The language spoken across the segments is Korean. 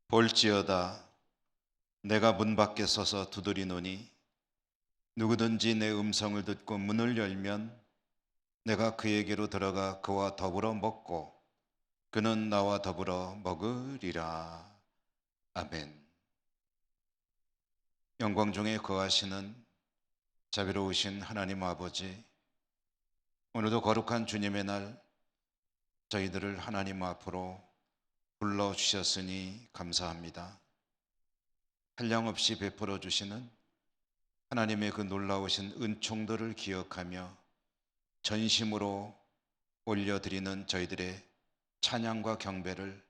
볼지어다 내가 문 밖에 서서 두드리노니 누구든지 내 음성을 듣고 문을 열면 내가 그에게로 들어가 그와 더불어 먹고 그는 나와 더불어 먹으리라. 아멘. 영광 중에 거하시는 자비로우신 하나님 아버지, 오늘도 거룩한 주님의 날 저희들을 하나님 앞으로 불러주셨으니 감사합니다. 한량없이 베풀어 주시는 하나님의 그 놀라우신 은총들을 기억하며 전심으로 올려드리는 저희들의 찬양과 경배를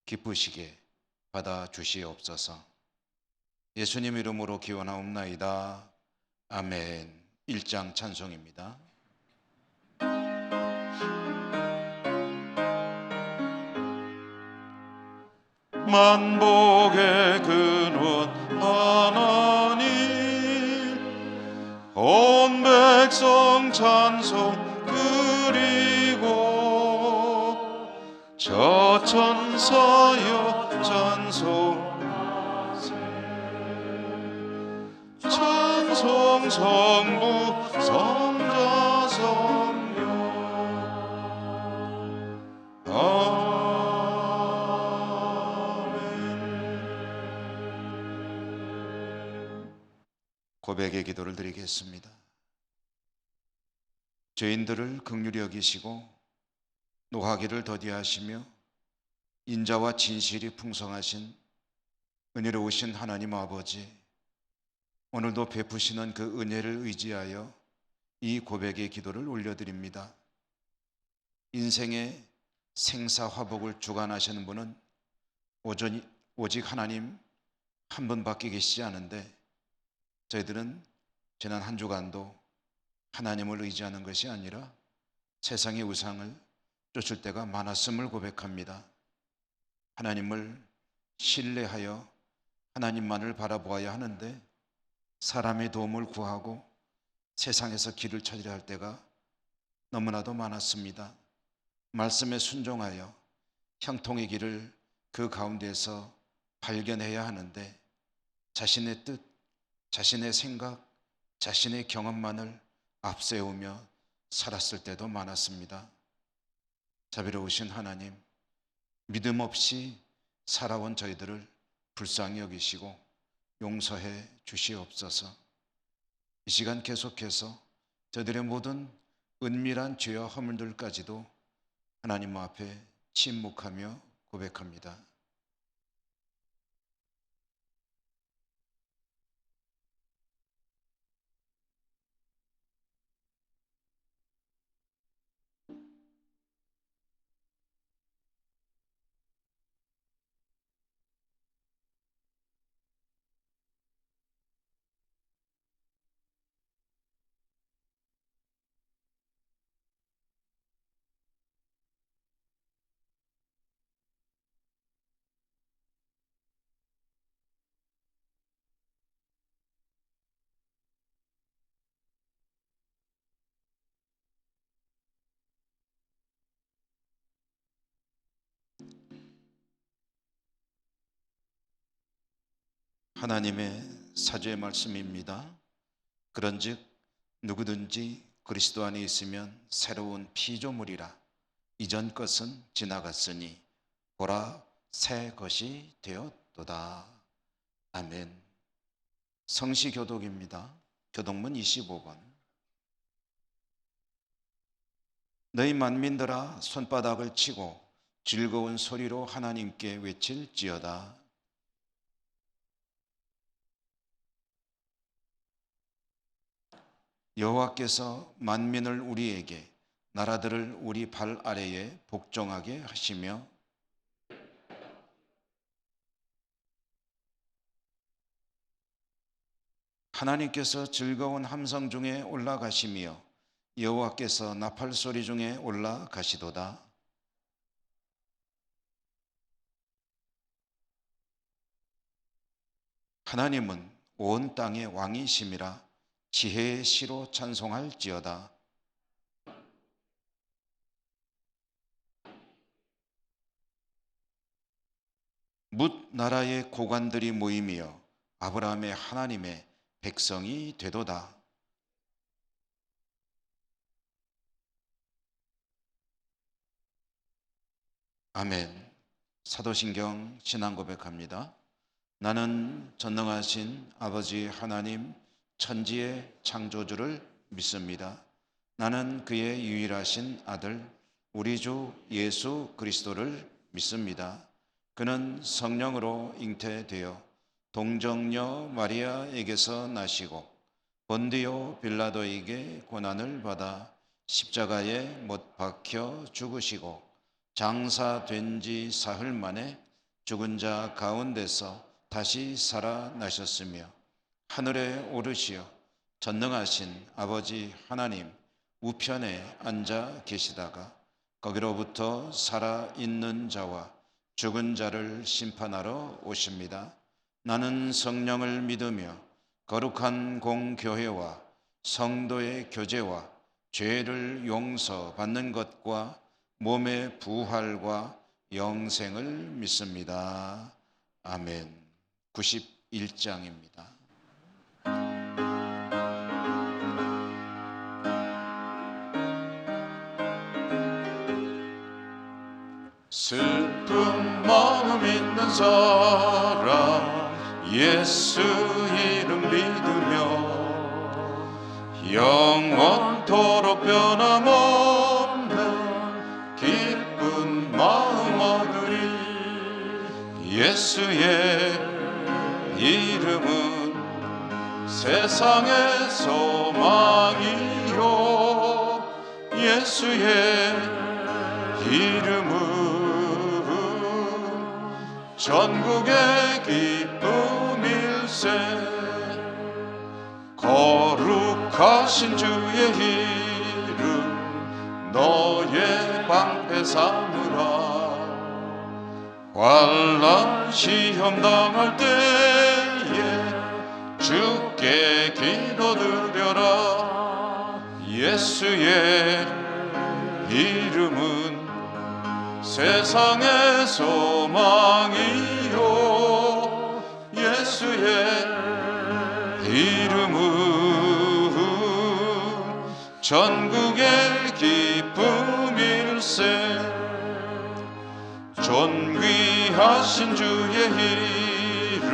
기쁘시게 받아주시옵소서. 예수님 이름으로 기원하옵나이다. 아멘. 1장 찬송입니다. 만복의 근원 하나님, 온 백성 찬송 그리고 저 천사여 찬송하세. 찬송 성부 성자 성령 고백의 기도를 드리겠습니다. 죄인들을 긍휼히 여기시고 노하기를 더디하시며 인자와 진실이 풍성하신 은혜로우신 하나님 아버지, 오늘도 베푸시는 그 은혜를 의지하여 이 고백의 기도를 올려드립니다. 인생의 생사화복을 주관하시는 분은 오직 하나님 한 분밖에 계시지 않은데, 저희들은 지난 한 주간도 하나님을 의지하는 것이 아니라 세상의 우상을 쫓을 때가 많았음을 고백합니다. 하나님을 신뢰하여 하나님만을 바라보아야 하는데 사람의 도움을 구하고 세상에서 길을 찾으려 할 때가 너무나도 많았습니다. 말씀에 순종하여 형통의 길을 그 가운데서 발견해야 하는데 자신의 뜻, 자신의 생각, 자신의 경험만을 앞세우며 살았을 때도 많았습니다. 자비로우신 하나님, 믿음 없이 살아온 저희들을 불쌍히 여기시고 용서해 주시옵소서. 이 시간 계속해서 저희들의 모든 은밀한 죄와 허물들까지도 하나님 앞에 침묵하며 고백합니다. 하나님의 사죄의 말씀입니다. 그런즉 누구든지 그리스도 안에 있으면 새로운 피조물이라. 이전 것은 지나갔으니 보라 새 것이 되었도다. 아멘. 성시교독입니다. 교독문 25권. 너희 만민들아 손바닥을 치고 즐거운 소리로 하나님께 외칠지어다. 여호와께서 만민을 우리에게, 나라들을 우리 발 아래에 복종하게 하시며 하나님께서 즐거운 함성 중에 올라가시며 여호와께서 나팔 소리 중에 올라가시도다. 하나님은 온 땅의 왕이심이라. 지혜의 시로 찬송할지어다. 뭇 나라의 고관들이 모임이여 아브라함의 하나님의 백성이 되도다. 아멘. 사도신경 신앙 고백합니다. 나는 전능하신 아버지 하나님 천지의 창조주를 믿습니다. 나는 그의 유일하신 아들 우리 주 예수 그리스도를 믿습니다. 그는 성령으로 잉태되어 동정녀 마리아에게서 나시고 본디오 빌라도에게 고난을 받아 십자가에 못 박혀 죽으시고 장사된 지 사흘 만에 죽은 자 가운데서 다시 살아나셨으며 하늘에 오르시어 전능하신 아버지 하나님 우편에 앉아 계시다가 거기로부터 살아있는 자와 죽은 자를 심판하러 오십니다. 나는 성령을 믿으며 거룩한 공교회와 성도의 교제와 죄를 용서받는 것과 몸의 부활과 영생을 믿습니다. 아멘. 91장입니다. 슬픈 마음 있는 사람 예수 이름 믿으며 영원토록 변함없는 기쁜 마음 얻으리. 예수의 이름은 세상의 소망이요 예수의 이름은 전국의 기쁨일세. 거룩하신 주의 이름 너의 방패 삼으라. 환난 시험 당할 때에 주께 기도드려라. 예수의 이름은 세상의 소망이요 예수의 이름은 전국의 기쁨일세. 존귀하신 주의 이름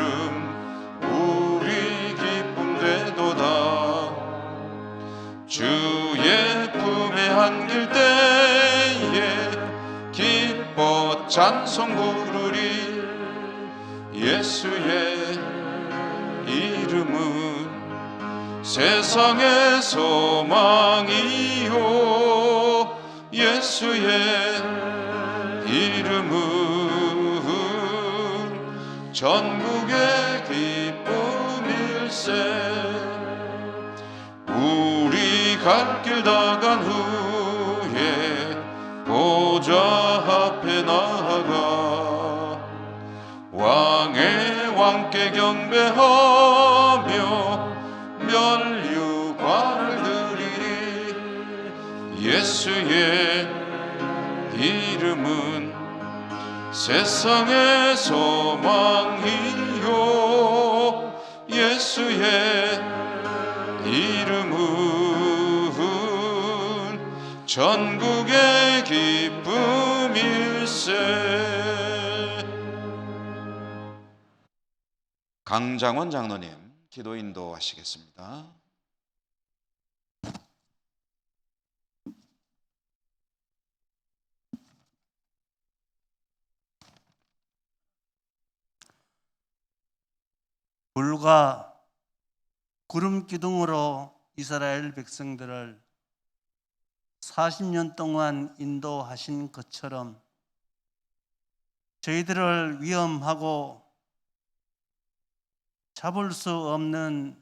우리 기쁨 되도다. 주의 품에 안길 때에 기뻐 찬송 부르리. 예수의 이름은 세상의 소망이요 예수의 이름은 전국의 기쁨일세. 우리 갈 길 다 간 후에 보좌 앞에 나아가 왕의 왕께 경배하며 면류관을 드리리. 예수의 이름은 세상의 소망이요 예수의 이름은 전국의 기쁨일세. 강장원 장로님 기도 인도하시겠습니다. 불과 구름 기둥으로 이스라엘 백성들을 40년 동안 인도하신 것처럼 저희들을 위험하고 잡을 수 없는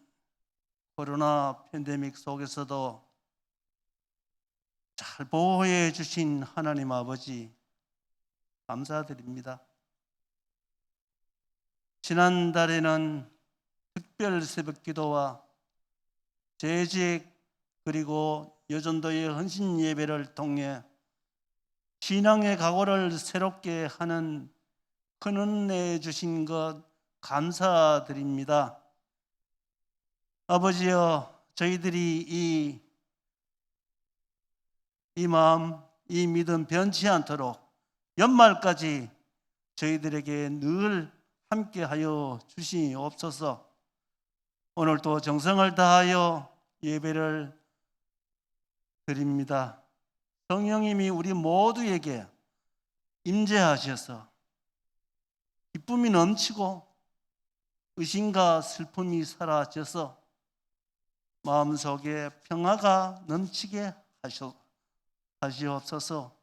코로나 팬데믹 속에서도 잘 보호해 주신 하나님 아버지 감사드립니다. 지난달에는 특별 새벽 기도와 재직 그리고 여전도의 헌신 예배를 통해 신앙의 각오를 새롭게 하는 큰 은혜 주신 것 감사드립니다. 아버지여, 저희들이 이 마음, 이 믿음 변치 않도록 연말까지 저희들에게 늘 함께하여 주시옵소서. 오늘도 정성을 다하여 예배를 드립니다. 성령님이 우리 모두에게 임재하셔서 기쁨이 넘치고 의심과 슬픔이 사라져서 마음속에 평화가 넘치게 하시옵소서.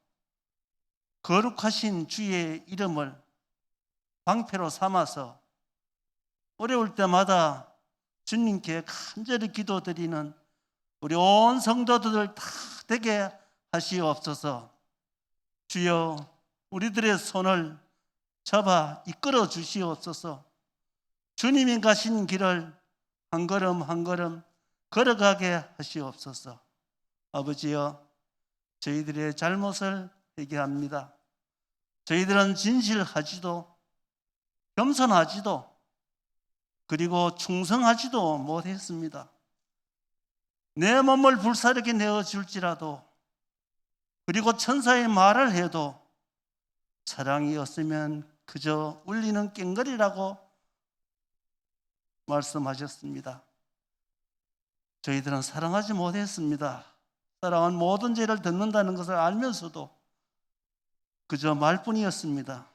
거룩하신 주의 이름을 방패로 삼아서 어려울 때마다 주님께 간절히 기도드리는 우리 온 성도들 다 되게 하시옵소서. 주여, 우리들의 손을 잡아 이끌어 주시옵소서. 주님이 가신 길을 한 걸음 한 걸음 걸어가게 하시옵소서. 아버지여, 저희들의 잘못을 회개합니다. 저희들은 진실하지도 겸손하지도 그리고 충성하지도 못했습니다. 내 몸을 불사르게 내어줄지라도, 그리고 천사의 말을 해도 사랑이 없으면 그저 울리는 꽹거리라고 말씀하셨습니다. 저희들은 사랑하지 못했습니다. 사랑은 모든 죄를 덮는다는 것을 알면서도 그저 말뿐이었습니다.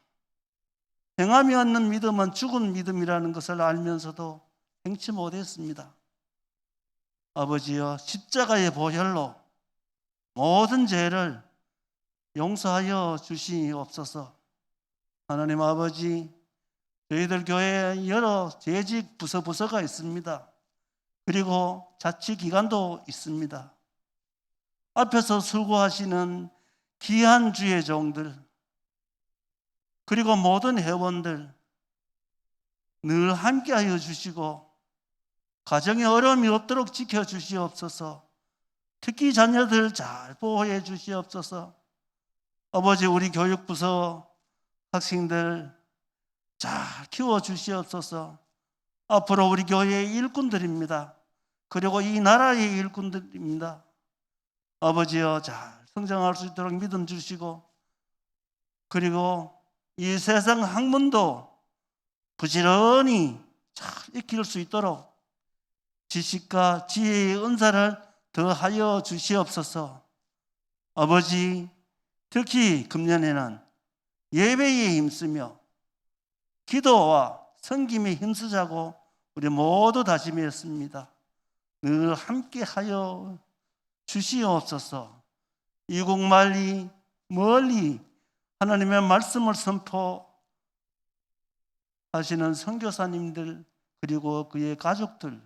행함이 없는 믿음은 죽은 믿음이라는 것을 알면서도 행치 못했습니다. 아버지여, 십자가의 보혈로 모든 죄를 용서하여 주시옵소서. 하나님 아버지, 저희들 교회에 여러 재직 부서가 있습니다. 그리고 자치기관도 있습니다. 앞에서 수고하시는 귀한 주의 종들, 그리고 모든 회원들 늘 함께하여 주시고 가정에 어려움이 없도록 지켜주시옵소서. 특히 자녀들 잘 보호해 주시옵소서. 아버지, 우리 교육부서 학생들 잘 키워주시옵소서. 앞으로 우리 교회의 일꾼들입니다. 그리고 이 나라의 일꾼들입니다. 아버지여, 잘 성장할 수 있도록 믿음 주시고, 그리고 이 세상 학문도 부지런히 잘 익힐 수 있도록 지식과 지혜의 은사를 더하여 주시옵소서. 아버지, 특히 금년에는 예배에 힘쓰며 기도와 섬김에 힘쓰자고 우리 모두 다짐했습니다. 늘 함께하여 주시옵소서. 이국 멀리 하나님의 말씀을 선포하시는 선교사님들, 그리고 그의 가족들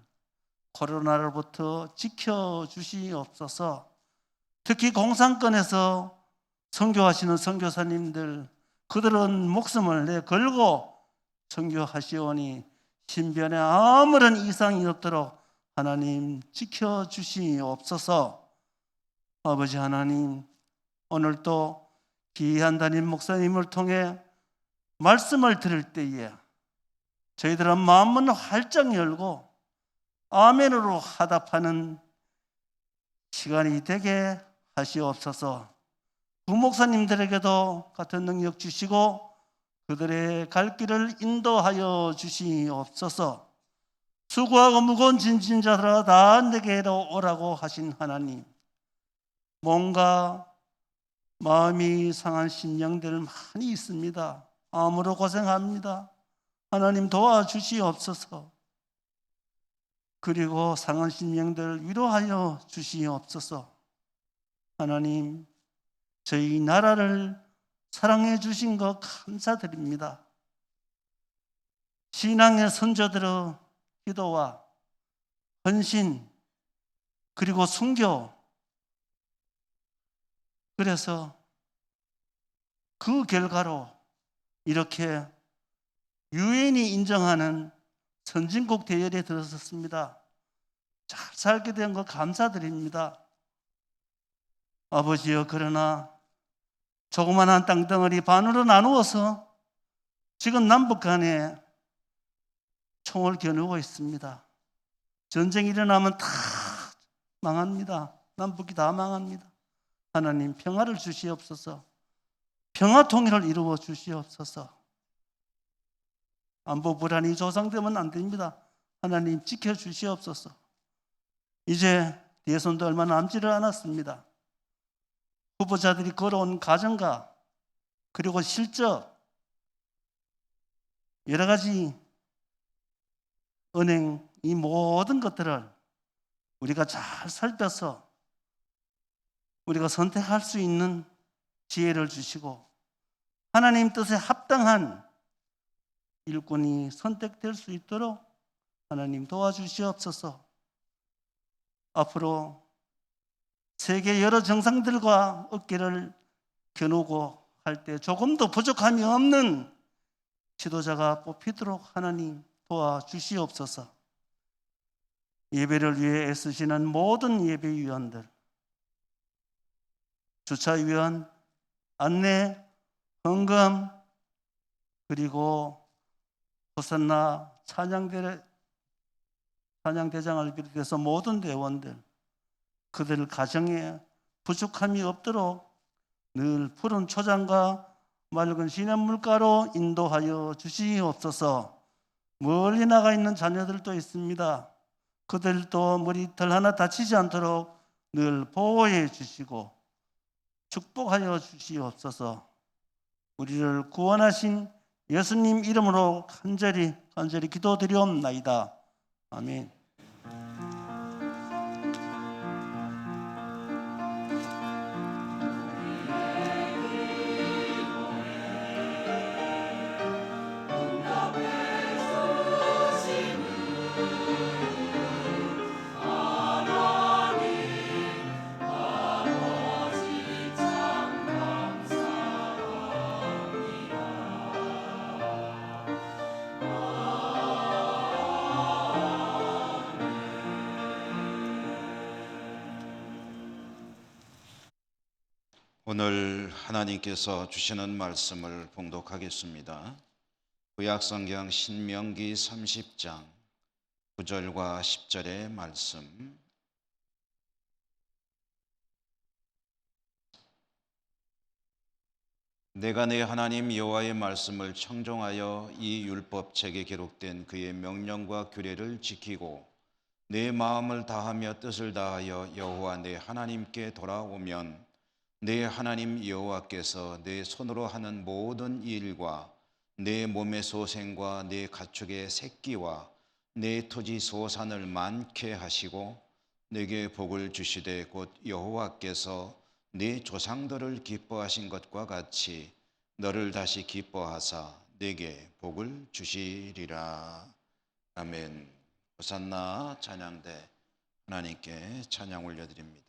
코로나로부터 지켜주시옵소서. 특히 공산권에서 선교하시는 선교사님들, 그들은 목숨을 내 걸고 선교하시오니 신변에 아무런 이상이 없도록 하나님 지켜주시옵소서. 아버지 하나님, 오늘도 귀한 담임 목사님을 통해 말씀을 들을 때에 저희들은 마음문을 활짝 열고 아멘으로 화답하는 시간이 되게 하시옵소서. 부목사님들에게도 같은 능력 주시고 그들의 갈 길을 인도하여 주시옵소서. 수고하고 무거운 짐진 자들아 다 내게로 오라고 하신 하나님, 뭔가 마음이 상한 심령들 많이 있습니다. 마음으로 고생합니다. 하나님 도와주시옵소서. 그리고 상한 심령들 위로하여 주시옵소서. 하나님, 저희 나라를 사랑해 주신 것 감사드립니다. 신앙의 선조들의 기도와 헌신, 그리고 순교, 그래서 그 결과로 이렇게 유엔이 인정하는 선진국 대열에 들어섰습니다. 잘 살게 된 것 감사드립니다. 아버지여, 그러나 조그만한 땅덩어리 반으로 나누어서 지금 남북 간에 총을 겨누고 있습니다. 전쟁이 일어나면 다 망합니다. 남북이 다 망합니다. 하나님 평화를 주시옵소서. 평화 통일을 이루어 주시옵소서. 안보 불안이 조성되면 안 됩니다. 하나님 지켜주시옵소서. 이제 대선도 얼마 남지를 않았습니다. 후보자들이 걸어온 과정과 그리고 실적 여러 가지 은행 이 모든 것들을 우리가 잘 살펴서 우리가 선택할 수 있는 지혜를 주시고 하나님 뜻에 합당한 일꾼이 선택될 수 있도록 하나님 도와주시옵소서. 앞으로 세계 여러 정상들과 어깨를 겨누고 할 때 조금도 부족함이 없는 지도자가 뽑히도록 하나님 도와주시옵소서. 예배를 위해 애쓰시는 모든 예배위원들, 주차위원, 안내, 헌금, 그리고 호산나 찬양대장을 비롯해서 모든 대원들, 그들 가정에 부족함이 없도록 늘 푸른 초장과 맑은 시냇물가로 인도하여 주시옵소서. 멀리 나가 있는 자녀들도 있습니다. 그들도 머리털 하나 다치지 않도록 늘 보호해 주시고 축복하여 주시옵소서. 우리를 구원하신 예수님 이름으로 간절히 기도드리옵나이다. 아멘. 오늘 하나님께서 주시는 말씀을 봉독하겠습니다. 구약성경 신명기 30장 9절과 10절의 말씀. 내가 내 하나님 여호와의 말씀을 청종하여 이 율법책에 기록된 그의 명령과 규례를 지키고 내 마음을 다하며 뜻을 다하여 여호와 내 하나님께 돌아오면 내 하나님 여호와께서 내 손으로 하는 모든 일과 내 몸의 소생과 내 가축의 새끼와 내 토지 소산을 많게 하시고 내게 복을 주시되 곧 여호와께서 네 조상들을 기뻐하신 것과 같이 너를 다시 기뻐하사 내게 복을 주시리라. 아멘. 호산나 찬양대 하나님께 찬양 올려드립니다.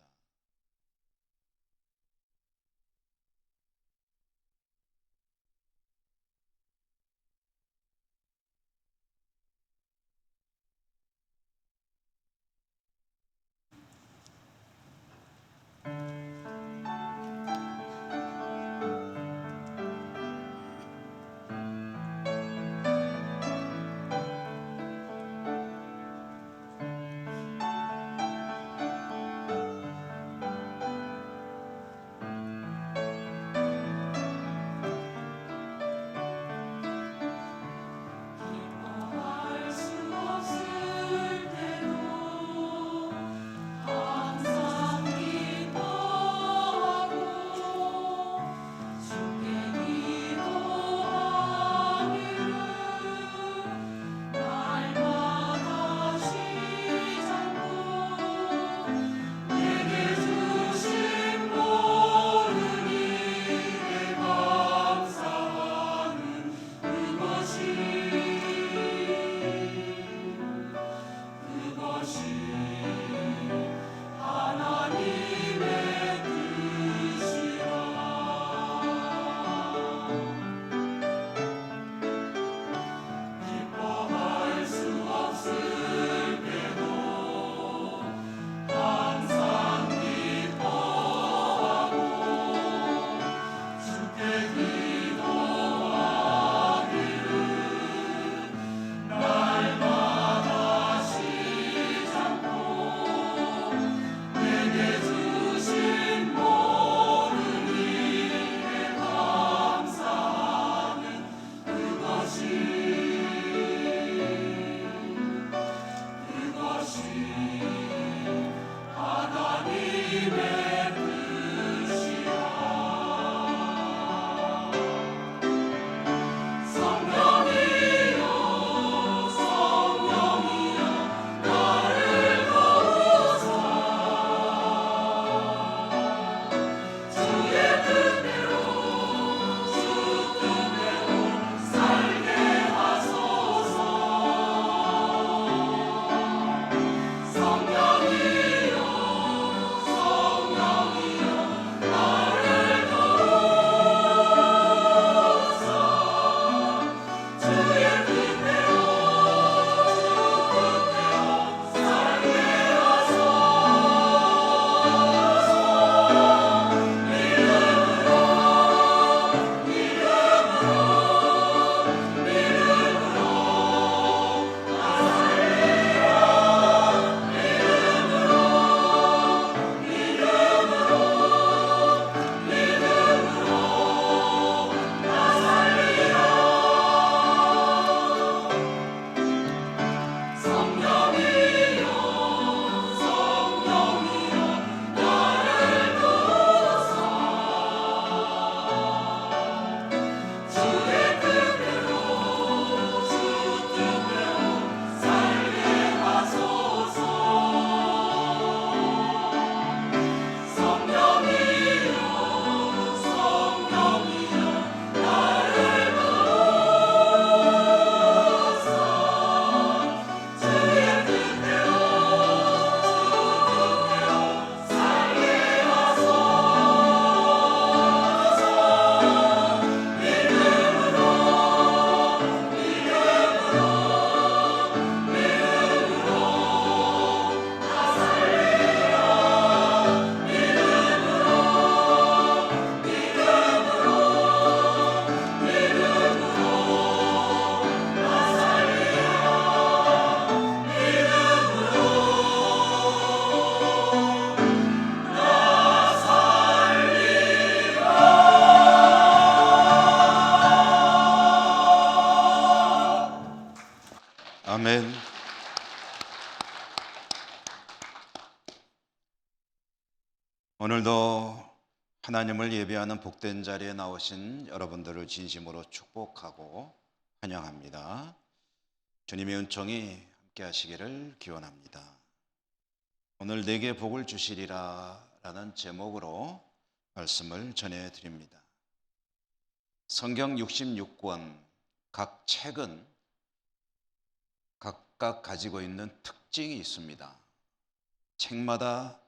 아멘. 오늘도 하나님을 예배하는 복된 자리에 나오신 여러분들을 진심으로 축복하고 환영합니다. 주님의 은총이 함께 하시기를 기원합니다. 오늘 내게 복을 주시리라 라는 제목으로 말씀을 전해드립니다. 성경 66권 각 책은 각각 가지고 있는 특징이 있습니다. 책마다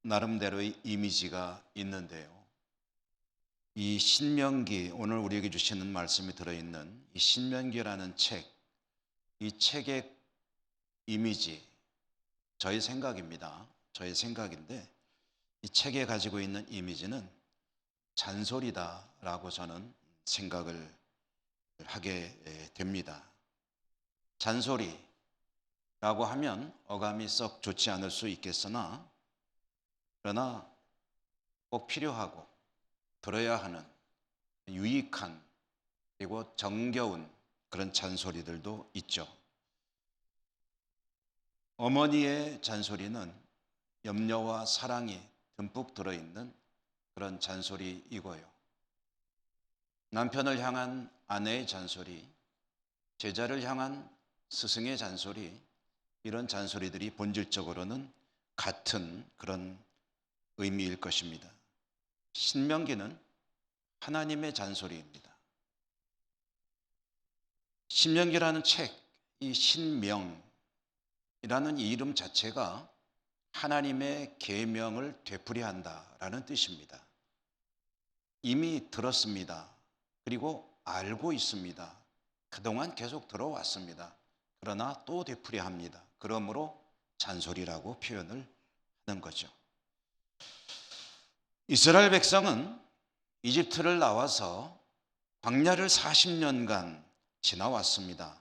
나름대로의 이미지가 있는데요. 이 신명기, 오늘 우리에게 주시는 말씀이 들어있는 이 신명기라는 책, 이 책의 이미지, 저의 생각입니다. 저의 생각인데 이 책에 가지고 있는 이미지는 잔소리다라고 저는 생각을 하게 됩니다. 잔소리라고 하면 어감이 썩 좋지 않을 수 있겠으나 그러나 꼭 필요하고 들어야 하는 유익한 그리고 정겨운 그런 잔소리들도 있죠. 어머니의 잔소리는 염려와 사랑이 듬뿍 들어있는 그런 잔소리이고요. 남편을 향한 아내의 잔소리, 제자를 향한 스승의 잔소리, 이런 잔소리들이 본질적으로는 같은 그런 의미일 것입니다. 신명기는 하나님의 잔소리입니다. 신명기라는 책, 이 신명이라는 이 이름 자체가 하나님의 계명을 되풀이한다라는 뜻입니다. 이미 들었습니다. 그리고 알고 있습니다. 그동안 계속 들어왔습니다. 그러나 또 되풀이합니다. 그러므로 잔소리라고 표현을 하는 거죠. 이스라엘 백성은 이집트를 나와서 광야를 40년간 지나왔습니다.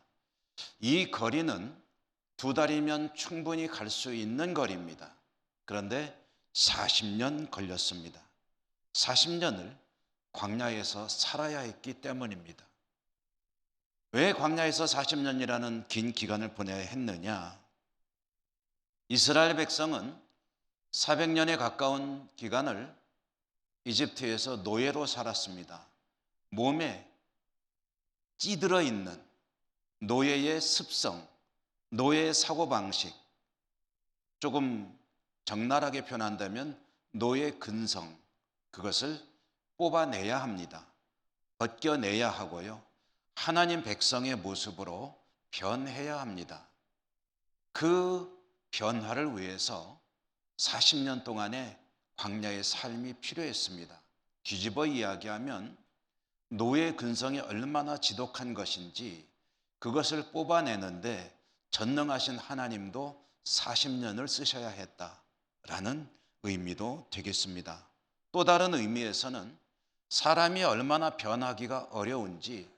이 거리는 2달이면 충분히 갈 수 있는 거리입니다. 그런데 40년 걸렸습니다. 40년을 광야에서 살아야 했기 때문입니다. 왜 광야에서 40년이라는 긴 기간을 보내야 했느냐? 이스라엘 백성은 400년에 가까운 기간을 이집트에서 노예로 살았습니다. 몸에 찌들어 있는 노예의 습성, 노예의 사고방식, 조금 적나라하게 표현한다면 노예 근성, 그것을 뽑아내야 합니다. 벗겨내야 하고요. 하나님 백성의 모습으로 변해야 합니다. 그 변화를 위해서 40년 동안의 광야의 삶이 필요했습니다. 뒤집어 이야기하면 노예 근성이 얼마나 지독한 것인지 그것을 뽑아내는데 전능하신 하나님도 40년을 쓰셔야 했다라는 의미도 되겠습니다. 또 다른 의미에서는 사람이 얼마나 변하기가 어려운지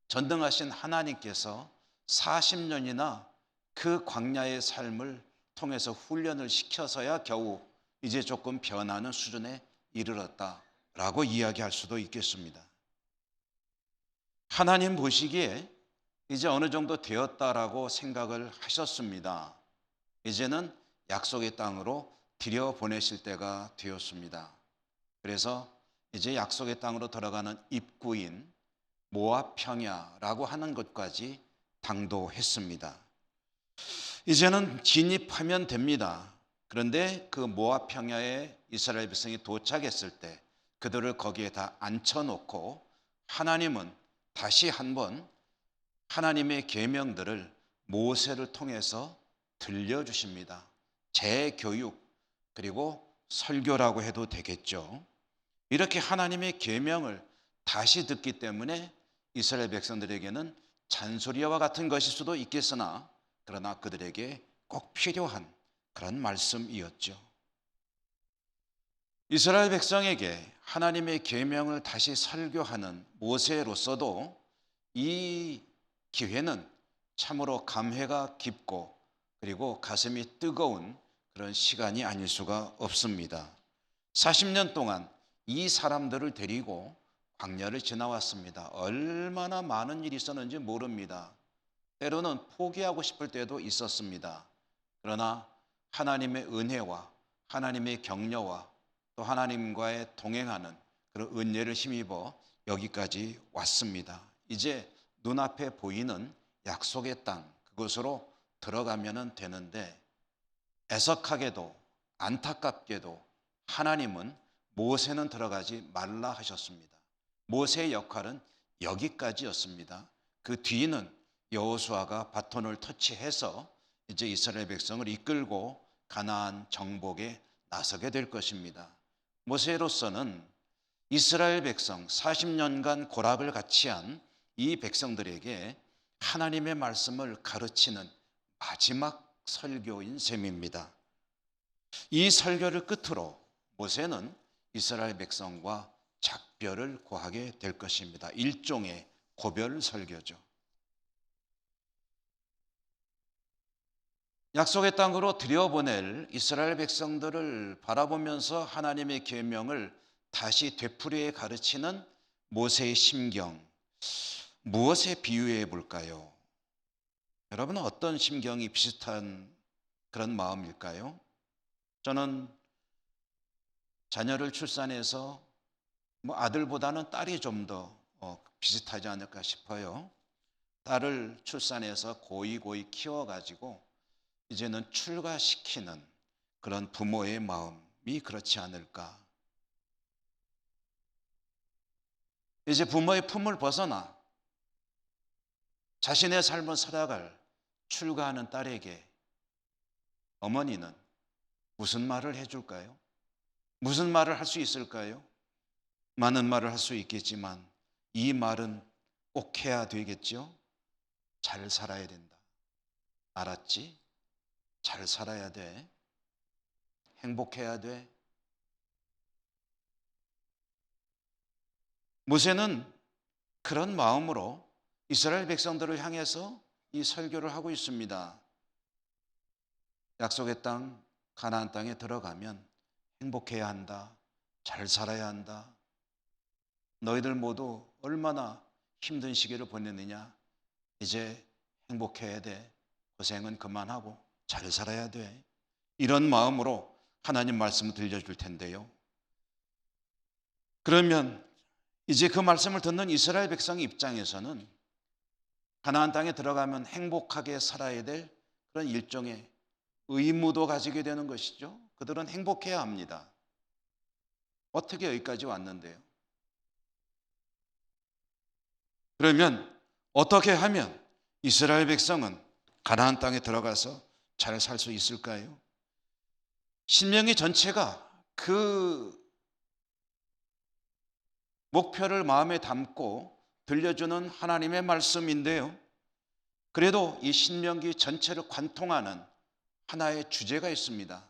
전능하신 하나님께서 40년이나 그 광야의 삶을 통해서 훈련을 시켜서야 겨우 이제 조금 변하는 수준에 이르렀다라고 이야기할 수도 있겠습니다. 하나님 보시기에 이제 어느 정도 되었다라고 생각을 하셨습니다. 이제는 약속의 땅으로 들여보내실 때가 되었습니다. 그래서 이제 약속의 땅으로 들어가는 입구인 모압 평야라고 하는 것까지 당도했습니다. 이제는 진입하면 됩니다. 그런데 그 모압 평야에 이스라엘 백성이 도착했을 때 그들을 거기에 다 앉혀놓고 하나님은 다시 한번 하나님의 계명들을 모세를 통해서 들려주십니다. 재교육 그리고 설교라고 해도 되겠죠. 이렇게 하나님의 계명을 다시 듣기 때문에 이스라엘 백성들에게는 잔소리와 같은 것일 수도 있겠으나 그러나 그들에게 꼭 필요한 그런 말씀이었죠. 이스라엘 백성에게 하나님의 계명을 다시 설교하는 모세로서도 이 기회는 참으로 감회가 깊고 그리고 가슴이 뜨거운 그런 시간이 아닐 수가 없습니다. 40년 동안 이 사람들을 데리고 광야를 지나왔습니다. 얼마나 많은 일이 있었는지 모릅니다. 때로는 포기하고 싶을 때도 있었습니다. 그러나 하나님의 은혜와 하나님의 격려와 또 하나님과의 동행하는 그런 은혜를 힘입어 여기까지 왔습니다. 이제 눈앞에 보이는 약속의 땅, 그곳으로 들어가면 되는데, 애석하게도 안타깝게도 하나님은 모세는 들어가지 말라 하셨습니다. 모세의 역할은 여기까지였습니다. 그 뒤는 여호수아가 바톤을 터치해서 이제 이스라엘 백성을 이끌고 가나안 정복에 나서게 될 것입니다. 모세로서는 이스라엘 백성 40년간 고락을 같이 한 이 백성들에게 하나님의 말씀을 가르치는 마지막 설교인 셈입니다. 이 설교를 끝으로 모세는 이스라엘 백성과 작별을 고하게 될 것입니다. 일종의 고별 설교죠. 약속의 땅으로 들여보낼 이스라엘 백성들을 바라보면서 하나님의 계명을 다시 되풀이해 가르치는 모세의 심경, 무엇에 비유해 볼까요? 여러분은 어떤 심경이 비슷한 그런 마음일까요? 저는 자녀를 출산해서 아들보다는 딸이 좀 더 비슷하지 않을까 싶어요. 딸을 출산해서 고이고이 키워가지고 이제는 출가시키는 그런 부모의 마음이 그렇지 않을까. 이제 부모의 품을 벗어나 자신의 삶을 살아갈 출가하는 딸에게 어머니는 무슨 말을 해줄까요? 무슨 말을 할 수 있을까요? 많은 말을 할 수 있겠지만 이 말은 꼭 해야 되겠죠? 잘 살아야 된다. 알았지? 잘 살아야 돼. 행복해야 돼. 모세는 그런 마음으로 이스라엘 백성들을 향해서 이 설교를 하고 있습니다. 약속의 땅, 가나안 땅에 들어가면 행복해야 한다. 잘 살아야 한다. 너희들 모두 얼마나 힘든 시기를 보냈느냐. 이제 행복해야 돼. 고생은 그만하고 잘 살아야 돼. 이런 마음으로 하나님 말씀을 들려줄 텐데요. 그러면 이제 그 말씀을 듣는 이스라엘 백성의 입장에서는 가나안 땅에 들어가면 행복하게 살아야 될 그런 일종의 의무도 가지게 되는 것이죠. 그들은 행복해야 합니다. 어떻게 여기까지 왔는데요? 그러면 어떻게 하면 이스라엘 백성은 가나안 땅에 들어가서 잘 살 수 있을까요? 신명기 전체가 그 목표를 마음에 담고 들려주는 하나님의 말씀인데요. 그래도 이 신명기 전체를 관통하는 하나의 주제가 있습니다.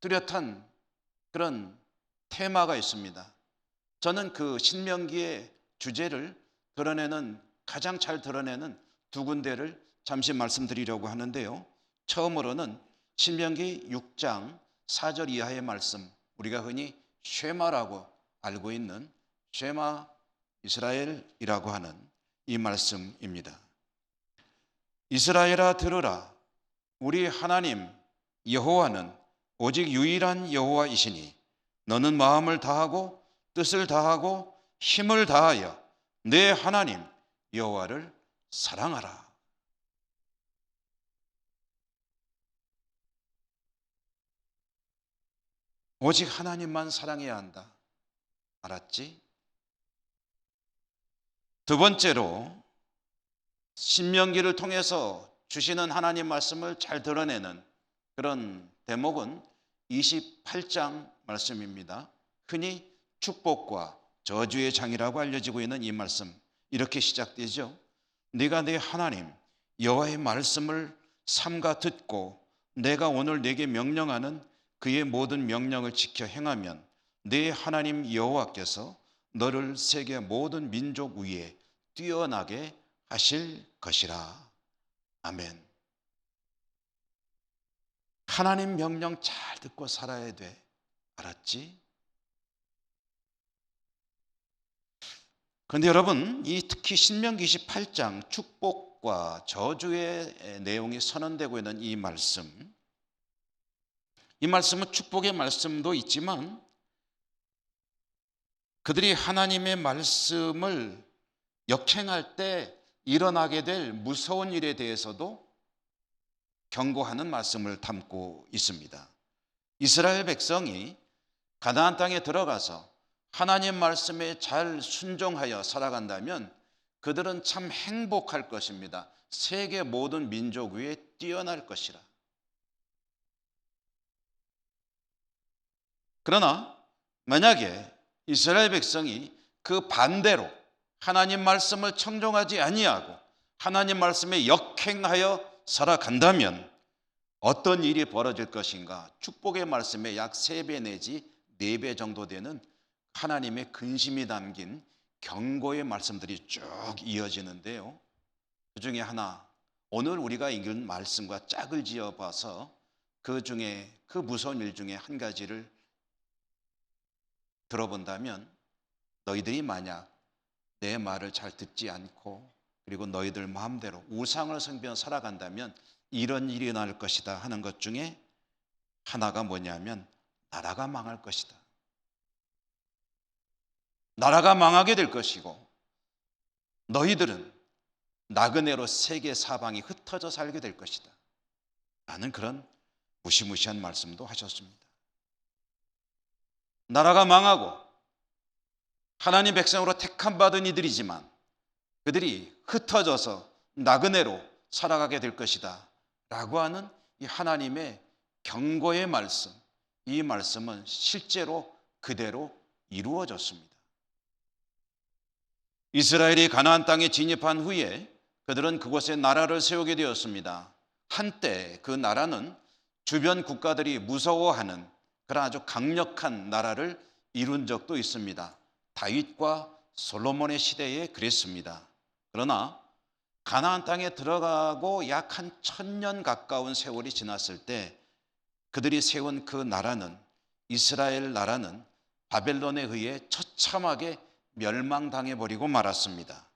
뚜렷한 그런 테마가 있습니다. 저는 그 신명기의 주제를 가장 잘 드러내는 두 군데를 잠시 말씀드리려고 하는데요. 처음으로는 신명기 6장 4절 이하의 말씀, 우리가 흔히 쉐마라고 알고 있는 쉐마 이스라엘이라고 하는 이 말씀입니다. 이스라엘아 들으라. 우리 하나님 여호와는 오직 유일한 여호와이시니 너는 마음을 다하고 뜻을 다하고 힘을 다하여 내 하나님 여호와를 사랑하라. 오직 하나님만 사랑해야 한다. 알았지? 두 번째로 신명기를 통해서 주시는 하나님 말씀을 잘 드러내는 그런 대목은 28장 말씀입니다. 흔히 축복과 저주의 장이라고 알려지고 있는 이 말씀, 이렇게 시작되죠. 네가 내 하나님 여호와의 말씀을 삼가 듣고 내가 오늘 네게 명령하는 그의 모든 명령을 지켜 행하면 네 하나님 여호와께서 너를 세계 모든 민족 위에 뛰어나게 하실 것이라. 아멘. 하나님 명령 잘 듣고 살아야 돼. 알았지? 그런데 여러분, 이 특히 신명기 28장 축복 축복과 저주의 내용이 선언되고 있는 이 말씀은 축복의 말씀도 있지만 그들이 하나님의 말씀을 역행할 때 일어나게 될 무서운 일에 대해서도 경고하는 말씀을 담고 있습니다. 이스라엘 백성이 가나안 땅에 들어가서 하나님 말씀에 잘 순종하여 살아간다면 그들은 참 행복할 것입니다. 세계 모든 민족 위에 뛰어날 것이라. 그러나 만약에 이스라엘 백성이 그 반대로 하나님 말씀을 청종하지 아니하고 하나님 말씀에 역행하여 살아간다면 어떤 일이 벌어질 것인가? 축복의 말씀에 약 3배 내지 4배 정도 되는 하나님의 근심이 담긴 경고의 말씀들이 쭉 이어지는데요. 그 중에 하나, 오늘 우리가 읽은 말씀과 짝을 지어봐서 그 중에 그 무서운 일 중에 한 가지를 들어본다면, 너희들이 만약 내 말을 잘 듣지 않고 그리고 너희들 마음대로 우상을 섬기며 살아간다면 이런 일이 일어날 것이다 하는 것 중에 하나가 뭐냐면 나라가 망할 것이다. 나라가 망하게 될 것이고 너희들은 나그네로 세계 사방이 흩어져 살게 될 것이다 라는 그런 무시무시한 말씀도 하셨습니다. 나라가 망하고 하나님 백성으로 택함받은 이들이지만 그들이 흩어져서 나그네로 살아가게 될 것이다 라고 하는 이 하나님의 경고의 말씀, 이 말씀은 실제로 그대로 이루어졌습니다. 이스라엘이 가나안 땅에 진입한 후에 그들은 그곳에 나라를 세우게 되었습니다. 한때 그 나라는 주변 국가들이 무서워하는 그런 아주 강력한 나라를 이룬 적도 있습니다. 다윗과 솔로몬의 시대에 그랬습니다. 그러나 가나안 땅에 들어가고 약 한 1000년 가까운 세월이 지났을 때 그들이 세운 그 나라는, 이스라엘 나라는 바벨론에 의해 처참하게 멸망당해 버리고 말았습니다.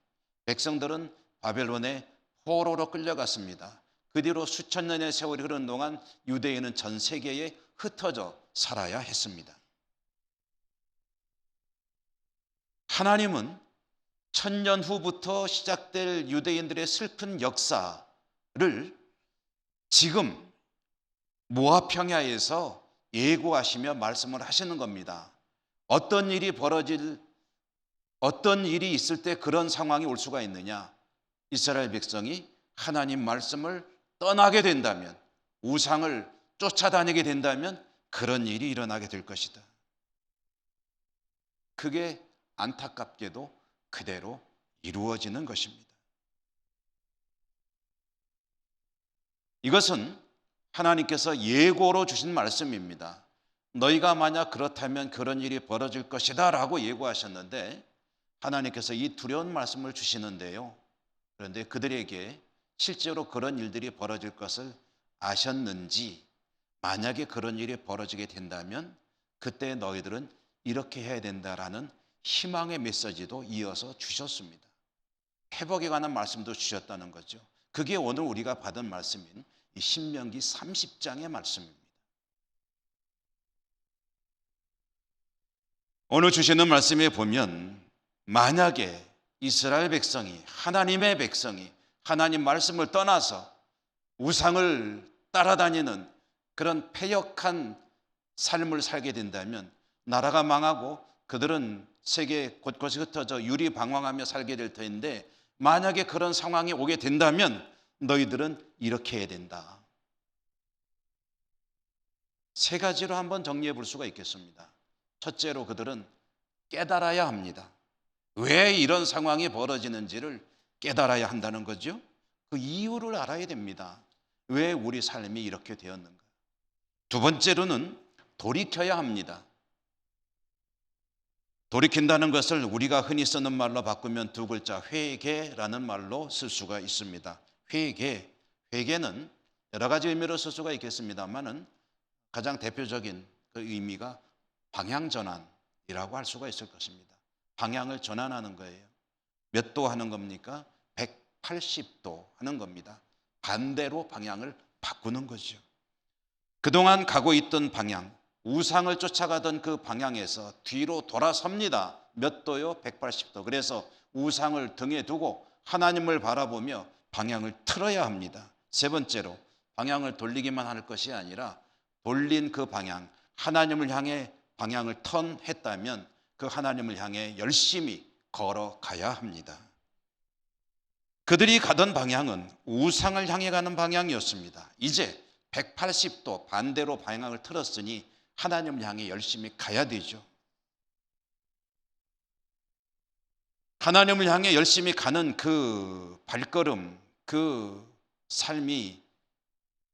백성들은 바벨론의 포로로 끌려갔습니다. 그 뒤로 수천 년의 세월이 흐른 동안 유대인은 전 세계에 흩어져 살아야 했습니다. 하나님은 1000년 후부터 시작될 유대인들의 슬픈 역사를 지금 모압 평야에서 예고하시며 말씀을 하시는 겁니다. 어떤 일이 있을 때 그런 상황이 올 수가 있느냐? 이스라엘 백성이 하나님 말씀을 떠나게 된다면, 우상을 쫓아다니게 된다면 그런 일이 일어나게 될 것이다. 그게 안타깝게도 그대로 이루어지는 것입니다. 이것은 하나님께서 예고로 주신 말씀입니다. 너희가 만약 그렇다면 그런 일이 벌어질 것이다 라고 예고하셨는데 하나님께서 이 두려운 말씀을 주시는데요. 그런데 그들에게 실제로 그런 일들이 벌어질 것을 아셨는지, 만약에 그런 일이 벌어지게 된다면 그때 너희들은 이렇게 해야 된다라는 희망의 메시지도 이어서 주셨습니다. 회복에 관한 말씀도 주셨다는 거죠. 그게 오늘 우리가 받은 말씀인 이 신명기 30장의 말씀입니다. 오늘 주시는 말씀에 보면 만약에 이스라엘 백성이, 하나님의 백성이 하나님 말씀을 떠나서 우상을 따라다니는 그런 패역한 삶을 살게 된다면 나라가 망하고 그들은 세계 곳곳이 흩어져 유리방황하며 살게 될 터인데, 만약에 그런 상황이 오게 된다면 너희들은 이렇게 해야 된다. 3가지로 한번 정리해 볼 수가 있겠습니다. 첫째로 그들은 깨달아야 합니다. 왜 이런 상황이 벌어지는지를 깨달아야 한다는 거죠. 그 이유를 알아야 됩니다. 왜 우리 삶이 이렇게 되었는가. 두 번째로는 돌이켜야 합니다. 돌이킨다는 것을 우리가 흔히 쓰는 말로 바꾸면 2글자 회개라는 말로 쓸 수가 있습니다. 회개는 여러 가지 의미로 쓸 수가 있겠습니다만은 가장 대표적인 그 의미가 방향전환이라고 할 수가 있을 것입니다. 방향을 전환하는 거예요. 몇 도 하는 겁니까? 180도 하는 겁니다. 반대로 방향을 바꾸는 거죠. 그동안 가고 있던 방향, 우상을 쫓아가던 그 방향에서 뒤로 돌아섭니다. 몇 도요? 180도. 그래서 우상을 등에 두고 하나님을 바라보며 방향을 틀어야 합니다. 세 번째로, 방향을 돌리기만 할 것이 아니라 돌린 그 방향, 하나님을 향해 방향을 턴했다면 그 하나님을 향해 열심히 걸어가야 합니다. 그들이 가던 방향은 우상을 향해 가는 방향이었습니다. 이제 180도 반대로 방향을 틀었으니 하나님을 향해 열심히 가야 되죠. 하나님을 향해 열심히 가는 그 발걸음, 그 삶이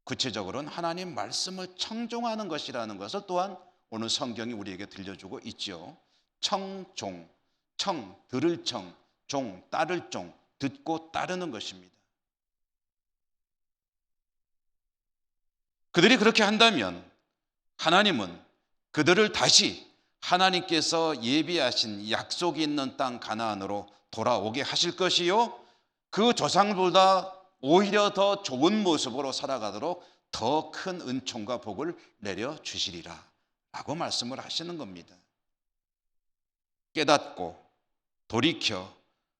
구체적으로는 하나님 말씀을 청종하는 것이라는 것을 또한 오늘 성경이 우리에게 들려주고 있죠. 청종, 청, 들을 청, 종, 따를 종, 듣고 따르는 것입니다. 그들이 그렇게 한다면 하나님은 그들을 다시 하나님께서 예비하신 약속이 있는 땅 가나안으로 돌아오게 하실 것이요, 그 조상보다 오히려 더 좋은 모습으로 살아가도록 더 큰 은총과 복을 내려주시리라 라고 말씀을 하시는 겁니다. 깨닫고 돌이켜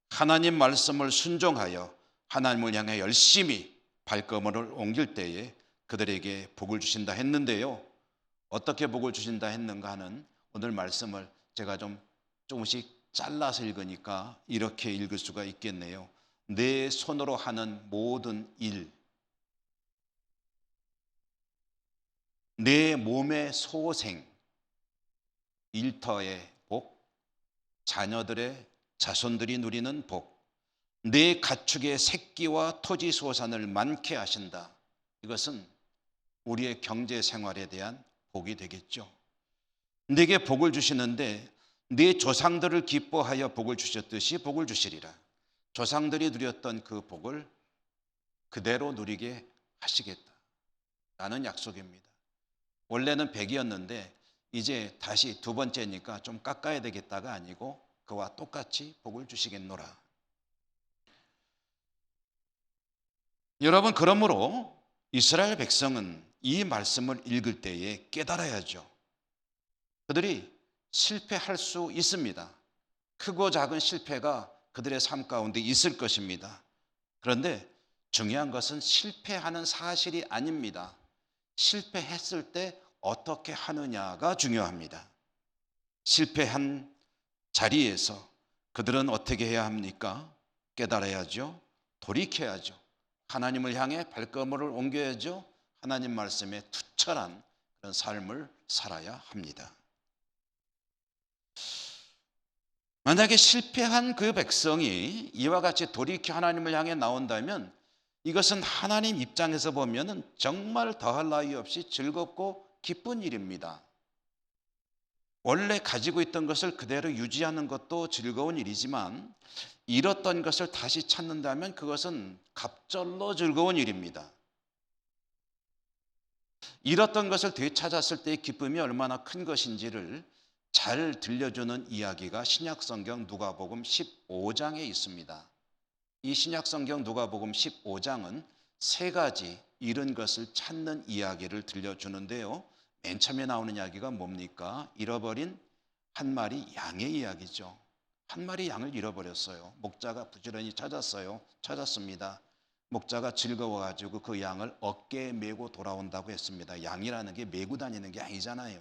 하나님 말씀을 순종하여 하나님을 향해 열심히 발걸음을 옮길 때에 그들에게 복을 주신다 했는데요, 어떻게 복을 주신다 했는가 하는 오늘 말씀을 제가 조금씩 잘라서 읽으니까 이렇게 읽을 수가 있겠네요. 내 손으로 하는 모든 일, 내 몸의 소생, 일터의 복, 자녀들의 자손들이 누리는 복, 내 가축의 새끼와 토지 소산을 많게 하신다. 이것은 우리의 경제 생활에 대한 복이 되겠죠. 내게 복을 주시는데 네 조상들을 기뻐하여 복을 주셨듯이 복을 주시리라. 조상들이 누렸던 그 복을 그대로 누리게 하시겠다라는 약속입니다. 원래는 100이었는데 이제 다시 두 번째니까 좀 깎아야 되겠다가 아니고 그와 똑같이 복을 주시겠노라. 여러분, 그러므로 이스라엘 백성은 이 말씀을 읽을 때에 깨달아야죠. 그들이 실패할 수 있습니다. 크고 작은 실패가 그들의 삶 가운데 있을 것입니다. 그런데 중요한 것은 실패하는 사실이 아닙니다. 실패했을 때 어떻게 하느냐가 중요합니다. 실패한 자리에서 그들은 어떻게 해야 합니까? 깨달아야죠. 돌이켜야죠. 하나님을 향해 발걸음을 옮겨야죠. 하나님 말씀에 투철한 그런 삶을 살아야 합니다. 만약에 실패한 그 백성이 이와 같이 돌이켜 하나님을 향해 나온다면 이것은 하나님 입장에서 보면 정말 더할 나위 없이 즐겁고 기쁜 일입니다. 원래 가지고 있던 것을 그대로 유지하는 것도 즐거운 일이지만 잃었던 것을 다시 찾는다면 그것은 갑절로 즐거운 일입니다. 잃었던 것을 되찾았을 때의 기쁨이 얼마나 큰 것인지를 잘 들려주는 이야기가 신약성경 누가복음 15장에 있습니다. 이 신약성경 누가복음 15장은 세 가지 잃은 것을 찾는 이야기를 들려주는데요, 맨 처음에 나오는 이야기가 뭡니까? 잃어버린 한 마리 양의 이야기죠. 한 마리 양을 잃어버렸어요. 목자가 부지런히 찾았습니다. 목자가 즐거워가지고 그 양을 어깨에 메고 돌아온다고 했습니다. 양이라는 게 메고 다니는 게 아니잖아요.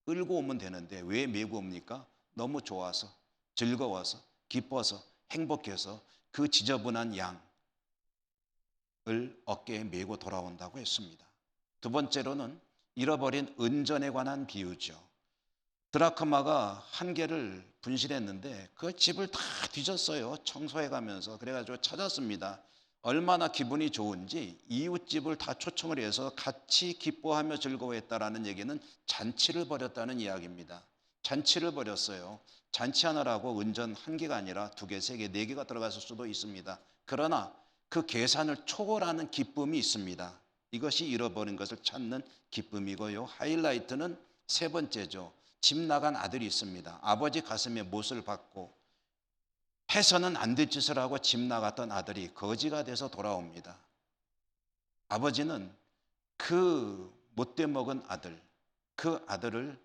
끌고 오면 되는데 왜 메고 옵니까? 너무 좋아서, 즐거워서, 기뻐서, 행복해서 그 지저분한 양을 어깨에 메고 돌아온다고 했습니다. 두 번째로는 잃어버린 은전에 관한 비유죠. 드라크마가 한 개를 분실했는데 그 집을 다 뒤졌어요. 청소해 가면서. 그래가지고 찾았습니다. 얼마나 기분이 좋은지 이웃집을 다 초청을 해서 같이 기뻐하며 즐거워했다라는 얘기는 잔치를 벌였다는 이야기입니다. 잔치를 벌였어요. 잔치하느라고 은전 한 개가 아니라 두 개, 세 개, 네 개가 들어갔을 수도 있습니다. 그러나 그 계산을 초월하는 기쁨이 있습니다. 이것이 잃어버린 것을 찾는 기쁨이고요. 하이라이트는 세 번째죠. 집 나간 아들이 있습니다. 아버지 가슴에 못을 박고 해서는 안 될 짓을 하고 집 나갔던 아들이 거지가 돼서 돌아옵니다. 아버지는 그 못돼 먹은 아들, 그 아들을